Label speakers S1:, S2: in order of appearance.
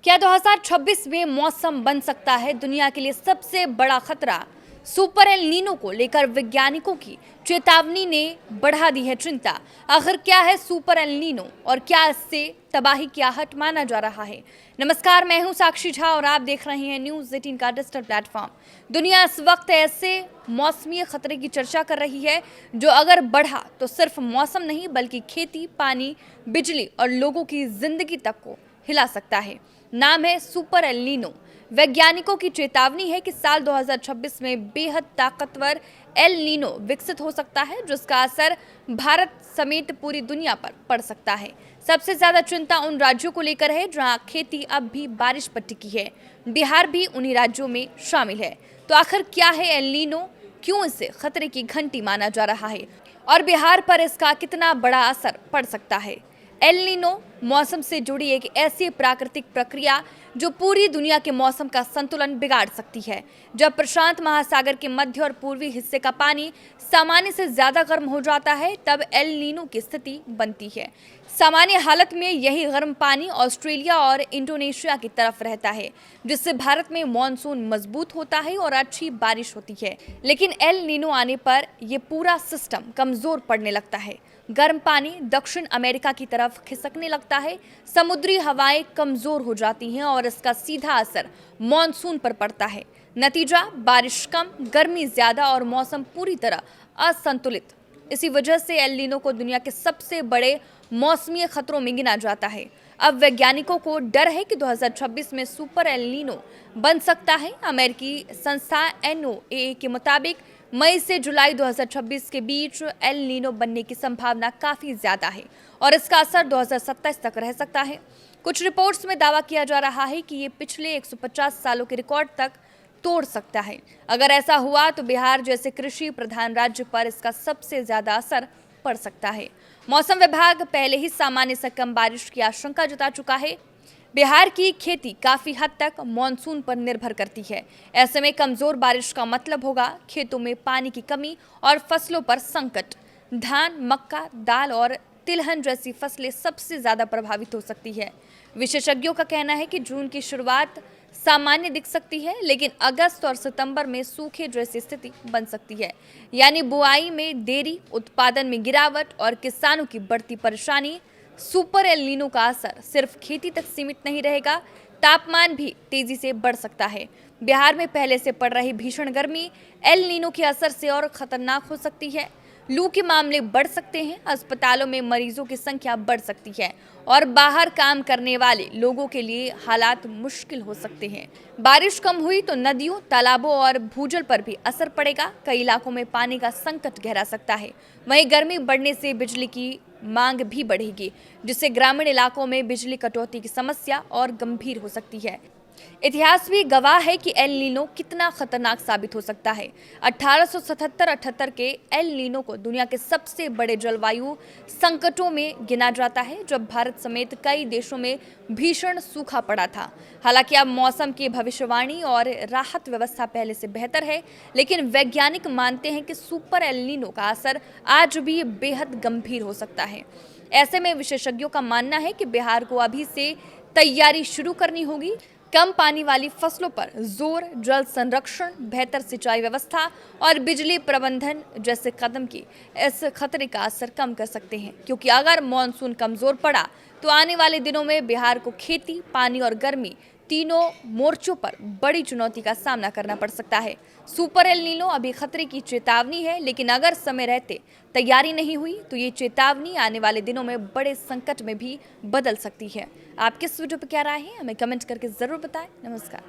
S1: क्या 2026 में मौसम बन सकता है दुनिया के लिए सबसे बड़ा खतरा? सुपर एल नीनो को लेकर वैज्ञानिकों की चेतावनी ने बढ़ा दी है चिंता। आखिर क्या है सुपर एल नीनो और क्या इससे तबाही की आहट माना जा रहा है? नमस्कार, मैं हूं साक्षी झा और आप देख रहे हैं न्यूज़ 18 का डिजिटल प्लेटफॉर्म। दुनिया इस वक्त ऐसे मौसमी खतरे की चर्चा कर रही है जो अगर बढ़ा तो सिर्फ मौसम नहीं बल्कि खेती, पानी, बिजली और लोगों की जिंदगी तक को हिला सकता है। नाम है सुपर एल नीनो। वैज्ञानिकों की चेतावनी है कि साल 2026 में बेहद ताकतवर एल नीनो विकसित हो सकता है जिसका असर भारत समेत पूरी दुनिया पर पड़ सकता है। सबसे ज्यादा चिंता उन राज्यों को लेकर है जहां खेती अब भी बारिश पर टिकी है। बिहार भी उन्हीं राज्यों में शामिल है। तो आखिर क्या है एल नीनो, क्यों इसे खतरे की घंटी माना जा रहा है और बिहार पर इसका कितना बड़ा असर पड़ सकता है? एल नीनो मौसम से जुड़ी एक ऐसी प्राकृतिक प्रक्रिया जो पूरी दुनिया के मौसम का संतुलन बिगाड़ सकती है। जब प्रशांत महासागर के मध्य और पूर्वी हिस्से का पानी सामान्य से ज्यादा गर्म हो जाता है तब एल नीनो की स्थिति बनती है। सामान्य हालत में यही गर्म पानी ऑस्ट्रेलिया और इंडोनेशिया की तरफ रहता है जिससे भारत में मॉनसून मजबूत होता है और अच्छी बारिश होती है। लेकिन एल नीनो आने पर यह पूरा सिस्टम कमजोर पड़ने लगता है। गर्म पानी दक्षिण अमेरिका की तरफ खिसकने लगता है, समुद्री हवाएं कमजोर हो जाती हैं और इसका सीधा असर मॉनसून पर पड़ता है। नतीजा बारिश कम, गर्मी ज्यादा और मौसम पूरी तरह असंतुलित। इसी वजह से एल नीनो को दुनिया के सबसे बड़े मौसमी खतरों में गिना जाता है। अब वैज्ञानिकों को डर है कि 2026 में सुपर एल नीनो बन सकता है। अमेरिकी संस्था NOAA के मुताबिक मई से जुलाई 2026 के बीच एल नीनो बनने की संभावना काफी ज्यादा है और इसका असर 2027 तक रह सकता है। कुछ रिपोर्ट्स में दावा किया जा रहा है कि ये पिछले 150 सालों के रिकॉर्ड तक तोड़ सकता है। अगर ऐसा हुआ तो बिहार जैसे कृषि प्रधान राज्य पर इसका सबसे ज्यादा असर पड़ सकता है। मौसम विभाग पहले ही सामान्य से कम बारिश की आशंका जता चुका है। बिहार की खेती काफी हद तक मॉनसून पर निर्भर करती है। ऐसे में कमजोर बारिश का मतलब होगा खेतों में पानी की कमी और फसलों पर संकट। धान, मक्का, दाल और तिलहन जैसी फसलें सबसे ज्यादा प्रभावित हो सकती है। विशेषज्ञों का कहना है कि जून की शुरुआत सामान्य दिख सकती है लेकिन अगस्त और सितंबर में सूखे जैसी स्थिति बन सकती है, यानी बुआई में देरी, उत्पादन में गिरावट और किसानों की बढ़ती परेशानी। सुपर एल नीनो का असर सिर्फ खेती तक सीमित नहीं रहेगा, तापमान भी तेजी से बढ़ सकता है। बिहार में पहले से पड़ रही भीषण गर्मी एल नीनो के असर से और खतरनाक हो सकती है। लू के मामले बढ़ सकते हैं, अस्पतालों में मरीजों की संख्या बढ़ सकती है और बाहर काम करने वाले लोगों के लिए हालात मुश्किल हो सकते हैं। बारिश कम हुई तो नदियों, तालाबों और भूजल पर भी असर पड़ेगा। कई इलाकों में पानी का संकट गहरा सकता है। वहीं गर्मी बढ़ने से बिजली की मांग भी बढ़ेगी जिससे ग्रामीण इलाकों में बिजली कटौती की समस्या और गंभीर हो सकती है। इतिहास भी गवाह है कि एल नीनो कितना खतरनाक साबित हो सकता है। 1877-78 के एल नीनो को दुनिया के सबसे बड़े जलवायु संकटों में गिना जाता है जब भारत समेत कई देशों में भीषण सूखा पड़ा था। हालांकि अब मौसम की भविष्यवाणी और राहत व्यवस्था पहले से बेहतर है, लेकिन वैज्ञानिक मानते हैं कि सुपर एल नीनो का असर आज भी बेहद गंभीर हो सकता है। ऐसे में विशेषज्ञों का मानना है कि बिहार को अभी से तैयारी शुरू करनी होगी। कम पानी वाली फसलों पर जोर, जल संरक्षण, बेहतर सिंचाई व्यवस्था और बिजली प्रबंधन जैसे कदम की इस खतरे का असर कम कर सकते हैं, क्योंकि अगर मॉनसून कमजोर पड़ा तो आने वाले दिनों में बिहार को खेती, पानी और गर्मी तीनों मोर्चों पर बड़ी चुनौती का सामना करना पड़ सकता है। सुपर एल नीनो अभी खतरे की चेतावनी है, लेकिन अगर समय रहते तैयारी नहीं हुई तो ये चेतावनी आने वाले दिनों में बड़े संकट में भी बदल सकती है। आप किस वीडियो पर क्या राय है हमें कमेंट करके जरूर बताएं। नमस्कार।